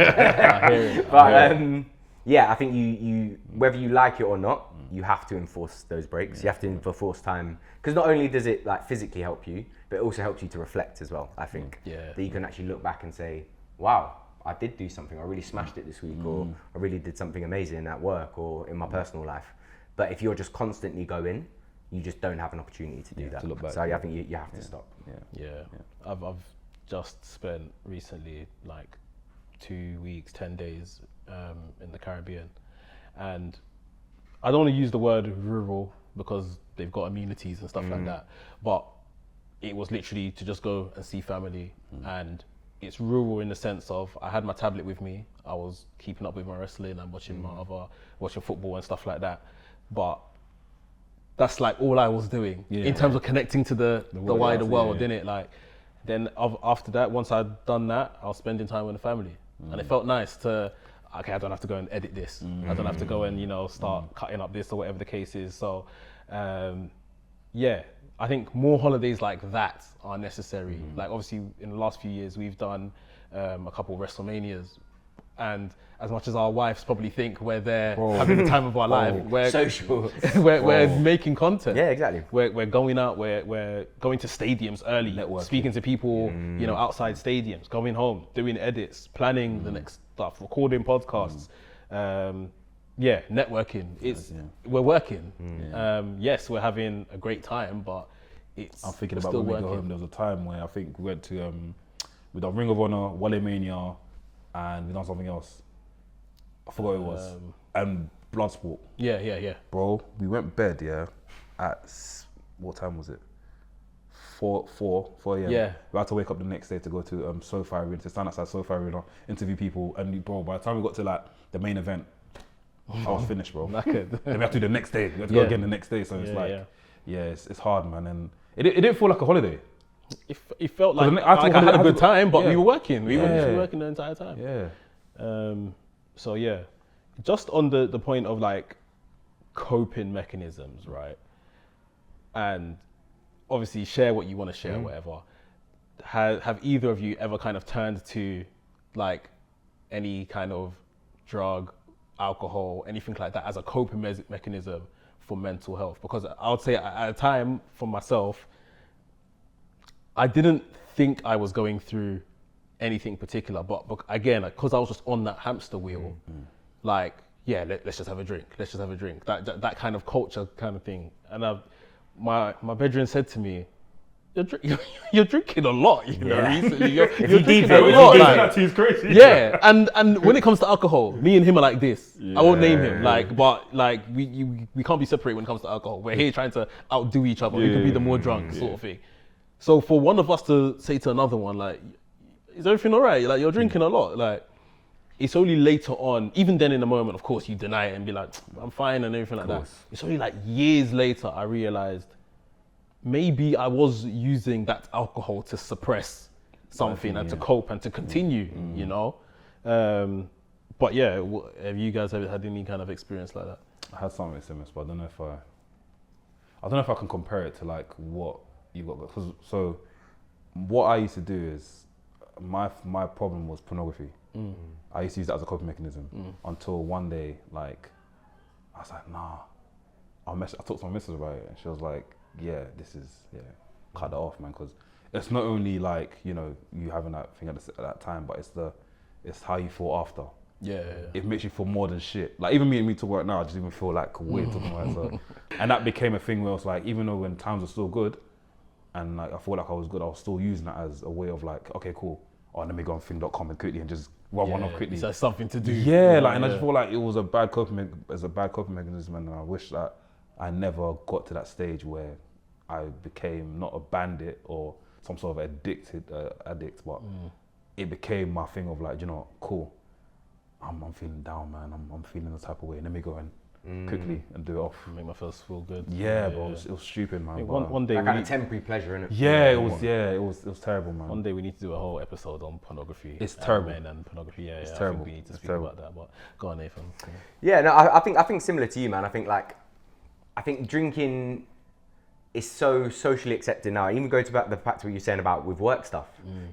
yeah, I think you whether you like it or not, you have to enforce those breaks. You have to enforce time, because not only does it like physically help you, but it also helps you to reflect as well. I think that you can actually look back and say, wow, I did do something. I really smashed it this week, or I really did something amazing at work or in my personal life. But if you're just constantly going, you just don't have an opportunity to do that. To look back, so I think you have to stop. I've just spent recently like 2 weeks, 10 days in the Caribbean, and I don't want to use the word rural because they've got amenities and stuff like that, but it was literally to just go and see family. And it's rural in the sense of I had my tablet with me, I was keeping up with my wrestling and watching watching football and stuff like that, but that's like all I was doing in terms of connecting to the wider world, innit? Like, then after that, once I'd done that, I was spending time with the family, and it felt nice to, okay, I don't have to go and edit this. I don't have to go and, you know, start cutting up this or whatever the case is. So, yeah, I think more holidays like that are necessary. Like, obviously, in the last few years, we've done a couple of WrestleManias, and as much as our wives probably think we're there having the time of our life, we're social. we're making content. Yeah, exactly. We're going out. We're going to stadiums early, speaking to people, you know, outside stadiums, going home, doing edits, planning the next stuff, recording podcasts. Networking. We're working. Yes, we're having a great time, but I'm thinking about when we go home. There was a time where I think we went to we done Ring of Honor, Wale Mania, and we done something else. I forgot what it was. And Bloodsport. Yeah. Bro, we went bed, at, what time was it? 4 a.m. Yeah. We had to wake up the next day to go to SoFi Arena, to stand outside SoFi Arena, interview people, and bro, by the time we got to like the main event, I was finished, bro. Then we have to do the next day. We have to go again the next day. So it's it's hard, man. And it didn't feel like a holiday. It felt like I had a good time, but we were working. We were working the entire time. So yeah, just on the point of like coping mechanisms, right? And obviously share what you want to share, whatever. Have either of you ever kind of turned to like any kind of drug, alcohol, anything like that as a coping mechanism for mental health? Because I would say at a time for myself, I didn't think I was going through anything particular, but again, because I was just on that hamster wheel, like, let's just have a drink. Let's just have a drink. That kind of culture kind of thing. And my bedroom said to me, you're drinking a lot, you know, recently. You're drinking a lot. Like, he's crazy. Yeah, and when it comes to alcohol, me and him are like this. I won't name him, but we can't be separated when it comes to alcohol. We're here trying to outdo each other. We could be the more drunk sort of thing. So for one of us to say to another one, like, is everything all right? Like, you're drinking a lot. Like, it's only later on, even then in the moment, of course, you deny it and be like, I'm fine and everything like that. It's only like years later I realized maybe I was using that alcohol to suppress something and to cope and to continue, you know? But yeah, have you guys had any kind of experience like that? I had something similar, but I don't know if I can compare it to like what you got. So what I used to do is, my problem was pornography. I used to use that as a coping mechanism until one day, like, I was like, nah. I talked to my missus about it, and she was like, cut that off, man, because it's not only like, you know, you having that thing at that time, but it's how you feel after. Yeah. It makes you feel more than shit. Like even me to work now, I just even feel like weird talking about it. So, and that became a thing where it's like, even though when times were still good, and like I felt like I was good, I was still using that as a way of like, okay, cool. Oh, let me go on thing.com and quickly and just run one off quickly. So something to do. Yeah, like, and I just feel like it was a bad coping mechanism, and I wish that I never got to that stage where I became not a bandit or some sort of addict, but it became my thing of like, you know, cool. I'm feeling down, man. I'm feeling the type of way. Let me go and quickly and do it off. Make myself feel good. Yeah, bro. It was stupid, man. One day, that kind of temporary pleasure, innit? Yeah, it was terrible, man. One day we need to do a whole episode on pornography. It's terrible. Men and pornography. Yeah, it's I terrible. think we need to speak about that. But go on, Nathan. Yeah, no, I think similar to you, man. I think drinking is so socially accepted now. I even go to the fact what you're saying about with work stuff.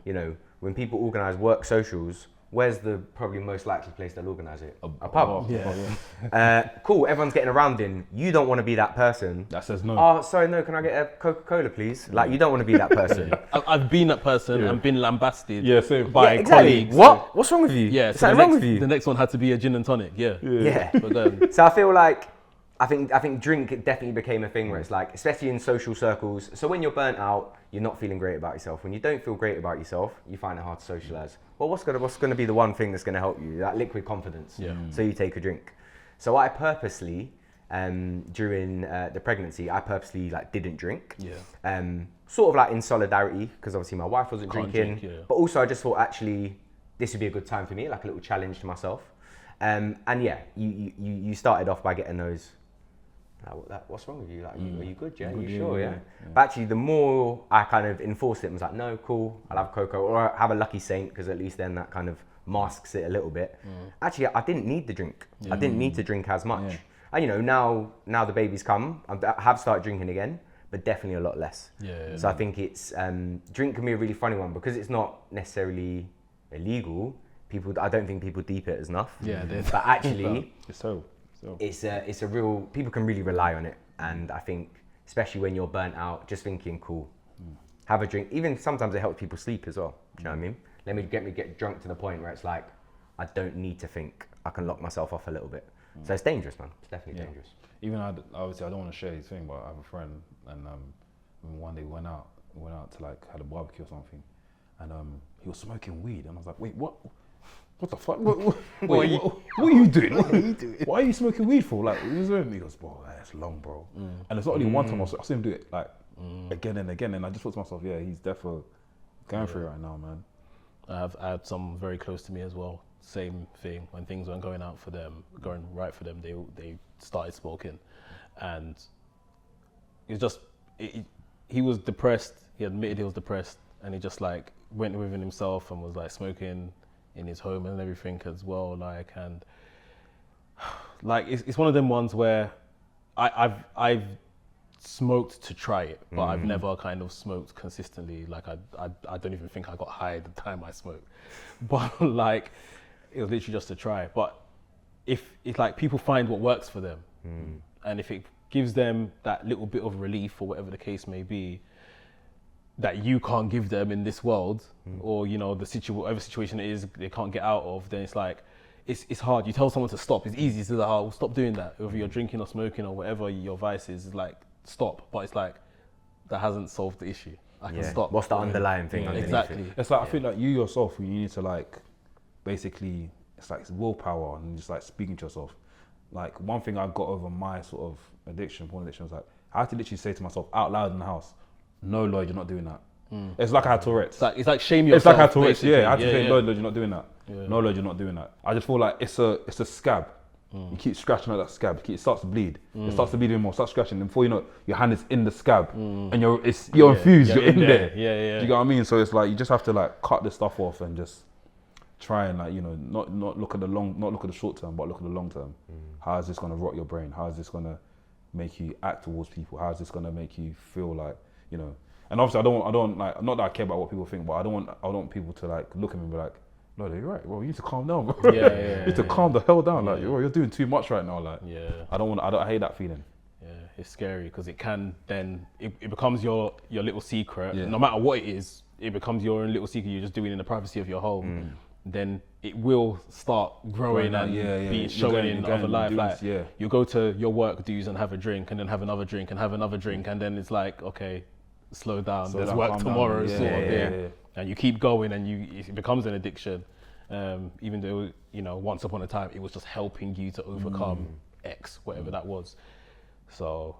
You know, when people organise work socials, where's the probably most likely place they'll organise it? A pub. Cool, everyone's getting around in. You don't want to be that person that says no. Oh, sorry, no, can I get a Coca-Cola, please? Like, you don't want to be that person. I've been that person and been lambasted same. by colleagues. What? What's wrong with you? Yeah, Is something wrong with you? The next one had to be a gin and tonic. Yeah. But so I feel like, I think drink definitely became a thing where it's like, especially in social circles. So when you're burnt out, you're not feeling great about yourself. When you don't feel great about yourself, you find it hard to socialize. Well, what's gonna be the one thing that's gonna help you? That liquid confidence. Yeah. So you take a drink. So I purposely, during the pregnancy, I purposely like didn't drink. Yeah. Sort of like in solidarity, because obviously my wife wasn't drinking. Drink, yeah. But also I just thought actually this would be a good time for me, like a little challenge to myself. And yeah, you started off by getting those. What's wrong with you? Like, are you good? Yeah, are you sure? Yeah. But actually, the more I kind of enforced it, I was like, no, cool, I'll have Cocoa, or I'll have a Lucky Saint, because at least then that kind of masks it a little bit. Actually, I didn't need the drink. I didn't need to drink as much. And you know, now the baby's come, I have started drinking again, but definitely a lot less. So I think it's drink can be a really funny one because it's not necessarily illegal. I don't think people deep it as enough. Yeah, it is. But actually, So it's a real, people can really rely on it. And I think, especially when you're burnt out, just thinking, cool, have a drink. Even sometimes it helps people sleep as well. Do you know what I mean? Let me get drunk to the point where it's like, I don't need to think. I can lock myself off a little bit. So it's dangerous, man. It's definitely dangerous. Even obviously I don't want to share his thing, but I have a friend, and one day we went out to like had a barbecue or something, and he was smoking weed, and I was like, wait, what? What the fuck? What are you doing? Why are you smoking weed for? Like, he goes, bro, that's long, bro. And it's not only one time, I saw him do it like again and again, and I just thought to myself, yeah, he's definitely going through it right now, man. I had some very close to me as well. Same thing. When things weren't going right for them, they started smoking, and it's just he was depressed. He admitted he was depressed, and he just like went within himself and was like smoking in his home and everything as well. Like, and like it's one of them ones where I've smoked to try it, but I've never kind of smoked consistently. Like I don't even think I got high at the time I smoked, but like it was literally just to try. But if it's like people find what works for them, and if it gives them that little bit of relief or whatever the case may be, that you can't give them in this world, or you know whatever situation it is they can't get out of, then it's like it's hard. You tell someone to stop, it's easy to say, oh, stop doing that. Whether you're drinking or smoking or whatever your vice is, it's like stop. But it's like that hasn't solved the issue. I can stop. What's the underlying thing? Exactly. It's like I feel like you yourself, you need to like basically it's like willpower and just like speaking to yourself. Like one thing I got over my sort of porn addiction was like I had to literally say to myself out loud in the house, no, Lloyd, you're not doing that. It's like I had Tourette's. It's like shame yourself. It's like I had Tourette's. Basically. Yeah, I had to say, no, Lloyd, you're not doing that. No, Lloyd, you're not doing that. I just feel like it's a scab. You keep scratching at that scab. It starts to bleed. It starts to bleed even more. Start scratching. And before you know it, your hand is in the scab, and you're infused. You're in there. Yeah. Do you get what I mean? So it's like you just have to like cut this stuff off and just try and like not look at the short term, but look at the long term. How is this gonna rot your brain? How is this gonna make you act towards people? How is this gonna make you feel like And obviously, I don't like. Not that I care about what people think, but I don't want people to like look at me and be like, "No, you're right. Well, you need to calm down, bro. You need to calm the hell down. Like, you're doing too much right now. Like, I hate that feeling. Yeah, it's scary because it can then it becomes your little secret. Yeah. No matter what it is, it becomes your own little secret. You're just doing it in the privacy of your home. Then it will start growing and being shown in other life. Like you go to your work dues and have a drink, and then have another drink and have another drink, and then it's like, okay, slow down. There's work tomorrow, sort of. And you keep going, and it becomes an addiction. Even though, you know, once upon a time it was just helping you to overcome X, whatever that was. So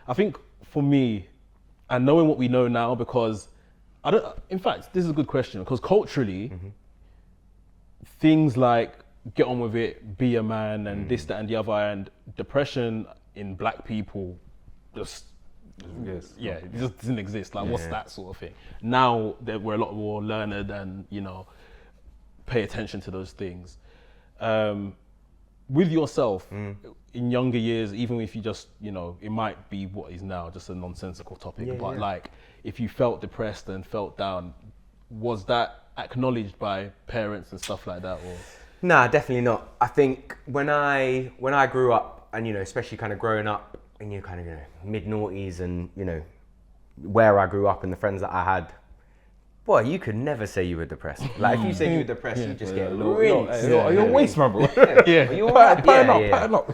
I think for me, and knowing what we know now, because in fact, this is a good question, because culturally, things like get on with it, be a man, and this, that, and the other, and depression in black people just, it just doesn't exist. Like, what's that sort of thing? Now that we're a lot more learned and, you know, pay attention to those things. With yourself, in younger years, even if you just, you know, it might be what is now just a nonsensical topic, but like, if you felt depressed and felt down, was that acknowledged by parents and stuff like that, or? Nah, definitely not. I think when I grew up, and, you know, especially kind of growing up in your kind of, you know, mid-noughties, and, you know, where I grew up and the friends that I had, boy, you could never say you were depressed. Like, if you say you were depressed, you just get rinsed. You're a waste man, bro. You're right. Pattern up.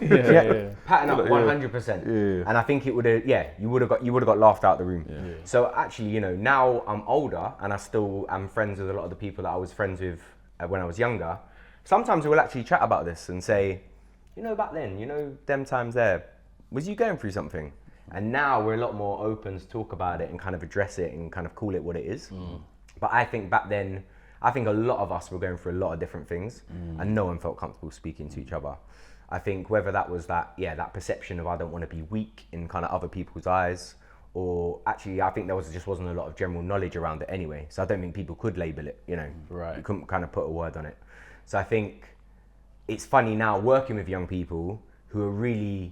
Pattern up 100%. And I think it would have, you would have got laughed out the room. So actually, you know, now I'm older and I still am friends with a lot of the people that I was friends with when I was younger. Sometimes we'll actually chat about this and say, you know, back then, you know, them times there, was you going through something? And now we're a lot more open to talk about it and kind of address it and kind of call it what it is. But I think back then, I think a lot of us were going through a lot of different things, and no one felt comfortable speaking to each other. I think whether that was that perception of I don't want to be weak in kind of other people's eyes, or actually I think there just wasn't a lot of general knowledge around it anyway. So I don't think people could label it, you know, you couldn't kind of put a word on it. So I think it's funny now working with young people who are really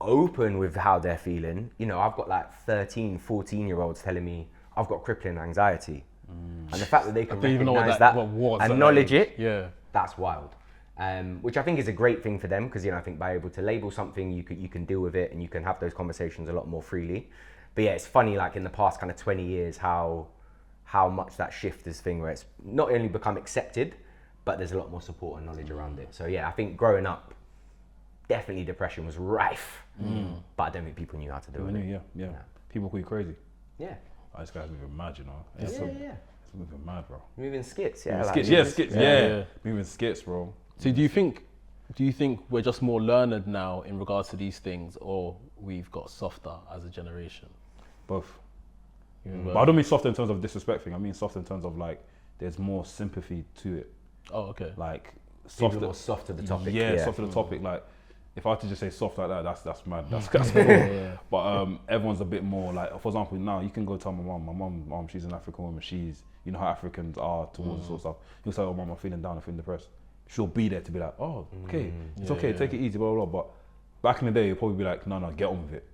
open with how they're feeling. You know, I've got like 13, 14-year-olds telling me I've got crippling anxiety. And the fact that they can recognize that, acknowledge it, that's wild. Which I think is a great thing for them, because, you know, I think by able to label something, you can deal with it and you can have those conversations a lot more freely. But yeah, it's funny, like in the past kind of 20 years, how much that shift is thing where it's not only become accepted, but there's a lot more support and knowledge around it. So yeah, I think growing up, definitely depression was rife, but I don't think people knew how to do it. Yeah. People call you crazy. Yeah. This guy's moving mad, you know. It's moving mad, bro. Moving skits, Moving skits, bro. So do you think we're just more learned now in regards to these things, or we've got softer as a generation? Both. But I don't mean soft in terms of disrespecting. I mean soft in terms of like there's more sympathy to it. Oh, okay. Like softer to the topic. Soft to the topic. Like if I had to just say soft like that, that's mad. That's cool. But everyone's a bit more like, for example, now you can go tell my mom, she's an African woman. She's, you know how Africans are towards this sort of stuff. You'll say, oh, mom, I'm feeling down, I'm feeling depressed. She'll be there to be like, oh, okay, it's okay, take it easy, blah, blah, blah. But back in the day, you'll probably be like, no, get on with it.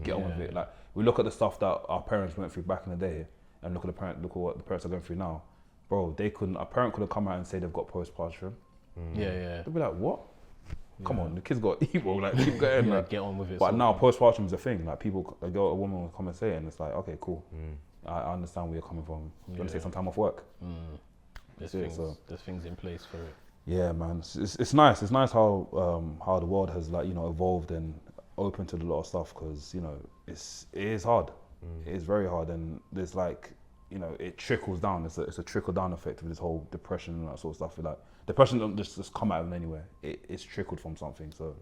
Get on with it. Like, we look at the stuff that our parents went through back in the day, and look at what the parents are going through now. Bro, a parent could have come out and say they've got postpartum. They'll be like, what? Come on, the kid's got ego, like keep going. Like, get on with it. But now postpartum is a thing. Like a woman will come and say it, and it's like, okay, cool. I understand where you're coming from. You want to take some time off work? There's things in place for it. Yeah, man. It's nice. It's nice how the world has, like, you know, evolved and opened to a lot of stuff, because, you know, it is hard. It is very hard, and there's like, you know, it trickles down. It's a trickle down effect of this whole depression and that sort of stuff. Like, depression don't just come out of anywhere. It's trickled from something. So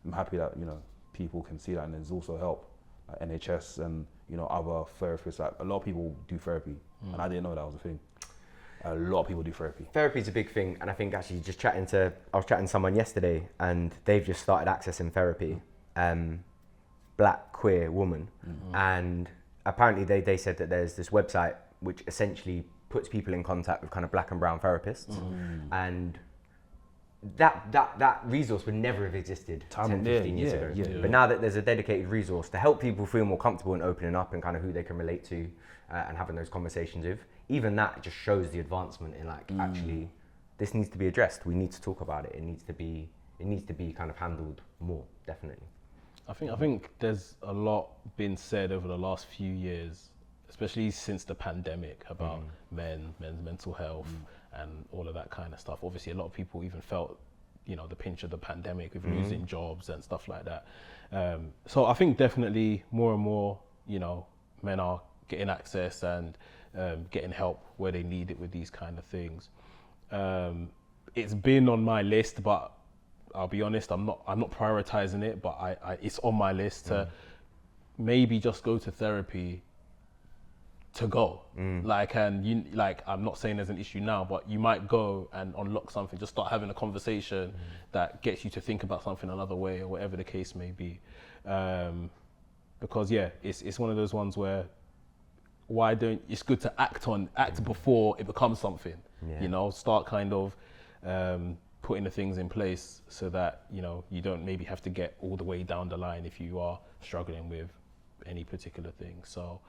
I'm happy that, you know, people can see that, and there's also help, like NHS and, you know, other therapists. Like, a lot of people do therapy, and I didn't know that was a thing. A lot of people do therapy. Therapy is a big thing, and I think actually I was chatting to someone yesterday, and they've just started accessing therapy. Black queer woman, and apparently they said that there's this website which essentially puts people in contact with kind of black and brown therapists, and that resource would never have existed 10, 15 years ago. But now that there's a dedicated resource to help people feel more comfortable and opening up and kind of who they can relate to and having those conversations with, even that just shows the advancement in, like, actually this needs to be addressed. We need to talk about it. It needs to be kind of handled more, definitely. I think there's a lot been said over the last few years, especially since the pandemic, about men's mental health and all of that kind of stuff. Obviously, a lot of people even felt, the pinch of the pandemic with losing jobs and stuff like that. So I think definitely more and more, men are getting access and getting help where they need it with these kind of things. It's been on my list, but I'll be honest, I'm not prioritizing it, but it's on my list to maybe just go to therapy to go. I'm not saying there's an issue now, but you might go and unlock something, just start having a conversation that gets you to think about something another way, or whatever the case may be. Because it's one of those ones where it's good to act before it becomes something. Start kind of putting the things in place so that you don't maybe have to get all the way down the line if you are struggling with any particular thing. So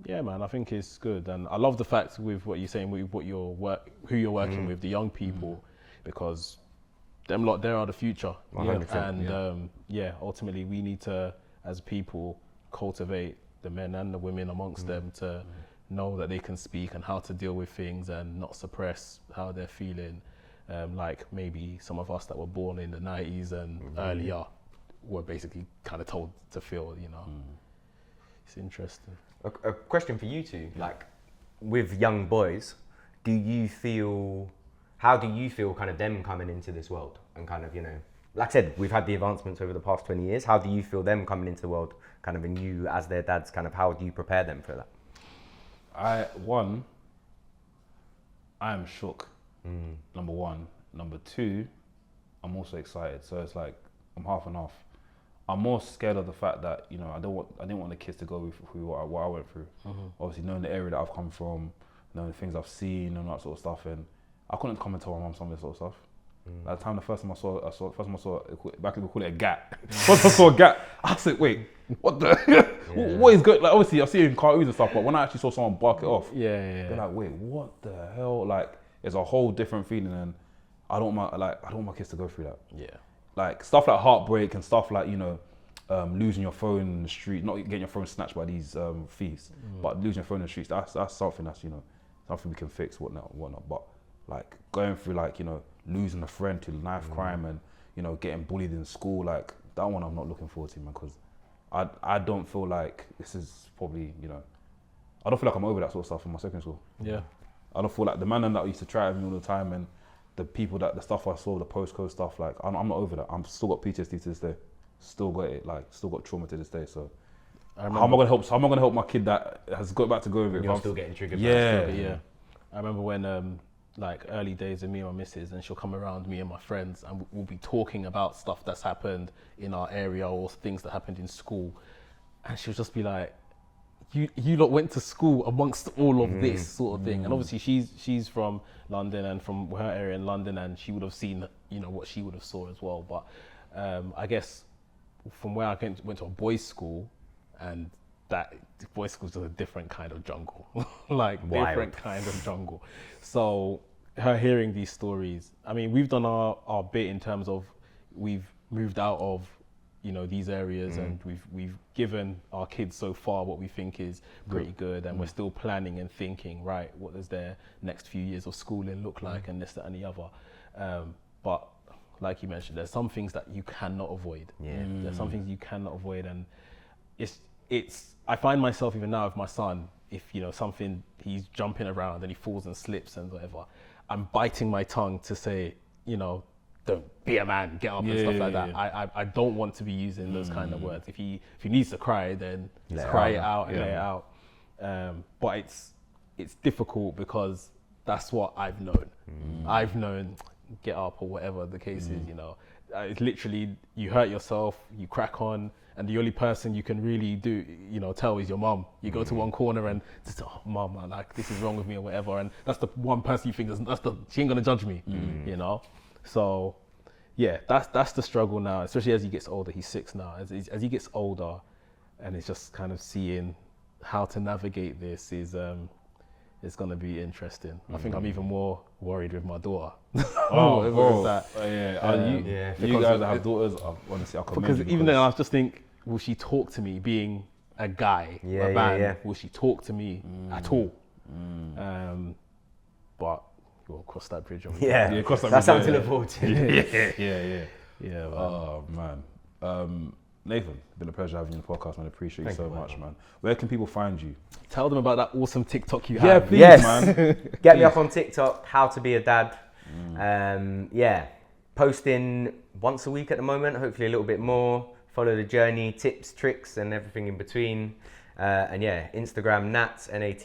man, I think it's good, and I love the fact with what you're saying, with who you're working with, the young people, because them lot there are the future. 100%, and ultimately we need to, as people, cultivate the men and the women amongst them to know that they can speak and how to deal with things and not suppress how they're feeling. Like maybe some of us that were born in the 90s and earlier were basically kind of told to feel, It's interesting. A question for you two, like with young boys, how do you feel kind of them coming into this world and kind of, like I said, we've had the advancements over the past 20 years. How do you feel them coming into the world kind of, and you as their dads, kind of, how do you prepare them for that? I am shook. Number one. Number two, I'm also excited. So it's like I'm half and half. I'm more scared of the fact that I didn't want the kids to go through what I went through. Obviously, knowing the area that I've come from, knowing the things I've seen and that sort of stuff, and I couldn't come and tell my mum some of this sort of stuff. At the time, the first time I saw back then we call it a gat. First I saw a gat, I said, wait, what the? What is good? Like obviously I see it in cartoons and stuff, but when I actually saw someone bark it off, they're like, wait, what the hell? Like it's a whole different feeling, and I don't want my kids to go through that. Yeah. Like stuff like heartbreak and stuff like losing your phone in the street, not getting your phone snatched by these thieves, but losing your phone in the streets. That's something that's something we can fix, whatnot. But like going through losing a friend to knife crime and getting bullied in school, like that one I'm not looking forward to, man, because I don't feel like this is probably I don't feel like I'm over that sort of stuff in my secondary school. Yeah. I don't feel like the man that used to try with me all the time and the people the stuff I saw, the postcode stuff, like I'm not over that. I'm still got PTSD to this day. Still got it, still got trauma to this day. So how am I gonna help my kid that has got back to go with it? You're still getting triggered. Yeah. I remember when early days of me and my missus, and she'll come around me and my friends, and we'll be talking about stuff that's happened in our area or things that happened in school, and she'll just be like, you lot went to school amongst all of this sort of thing. And obviously she's from London and from her area in London, and she would have seen what she would have saw as well. But I guess from where I went to a boys' school, and that boys' school is just a different kind of jungle, different kind of jungle. So her hearing these stories, I mean, we've done our bit in terms of we've moved out of these areas, and we've given our kids so far what we think is pretty good, and we're still planning and thinking, right, what does their next few years of schooling look like, and this, that, and the other. But like you mentioned, there's some things that you cannot avoid. There's some things you cannot avoid, and it's I find myself even now with my son, if something, he's jumping around and he falls and slips and whatever, I'm biting my tongue to say, don't be a man, get up and stuff like that. I don't want to be using those kind of words. If he needs to cry, then cry it out and lay it out. But it's difficult because that's what I've known. I've known, get up or whatever the case is. It's literally, you hurt yourself, you crack on, and the only person you can really tell is your mum. You go to one corner and just, oh, mum, like this is wrong with me or whatever, and that's the one person you think she ain't gonna judge me, So, yeah, that's the struggle now, especially as he gets older. He's 6 now. As he gets older, and it's just kind of seeing how to navigate this is it's gonna be interesting. I think I'm even more worried with my daughter. Oh, bro. That. You guys that have daughters, honestly, I commend Because you even then, I just think, will she talk to me being a guy, a man? Will she talk to me at all? But we'll cross that bridge. That's something to look forward to. Yeah. Oh man. Nathan, it's been a pleasure having you on the podcast, man. I appreciate you so much, man. Where can people find you? Tell them about that awesome TikTok you have. Yeah, please, man. Get me up on TikTok, How to Be a Dad. Posting once a week at the moment, hopefully a little bit more. Follow the journey, tips, tricks, and everything in between. Instagram, Natz, Natz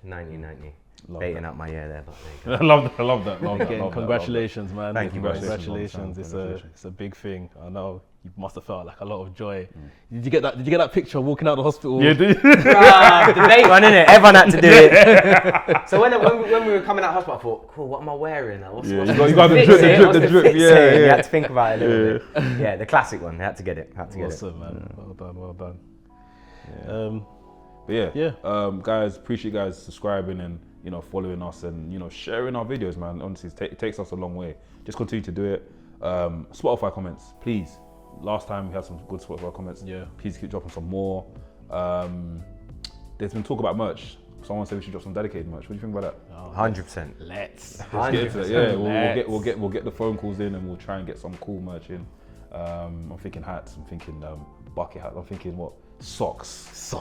1990. Baiting up my ear there, but there you go. I love that. Again, congratulations, man. Thank you, Congratulations. It's a big thing. I know you must have felt like a lot of joy. Did you get that picture walking out of the hospital? Yeah, dude. The date one, innit? Everyone had to do it. So when we were coming out of hospital, I thought, cool, what am I wearing now? You got the drip. Yeah. You had to think about it a little bit. Yeah, the classic one. Had to get it. Awesome, man. Well done. Guys, appreciate you guys subscribing and following us and sharing our videos, man. Honestly, it takes us a long way. Just continue to do it. Spotify comments, please. Last time we had some good Spotify comments. Yeah. Please keep dropping some more. There's been talk about merch. Someone said we should drop some Dadicated merch. What do you think about that? 100%. Let's get into it. Yeah, we'll get the phone calls in and we'll try and get some cool merch in. I'm thinking hats. I'm thinking bucket hats. I'm thinking what? Socks,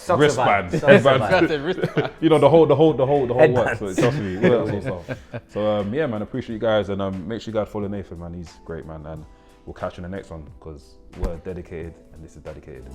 wristbands, the whole works. So trust me, all that sort of stuff. So man, appreciate you guys and make sure you guys follow Nathan, man. He's great, man, and we'll catch you in the next one because we're dedicated and this is Dadicated.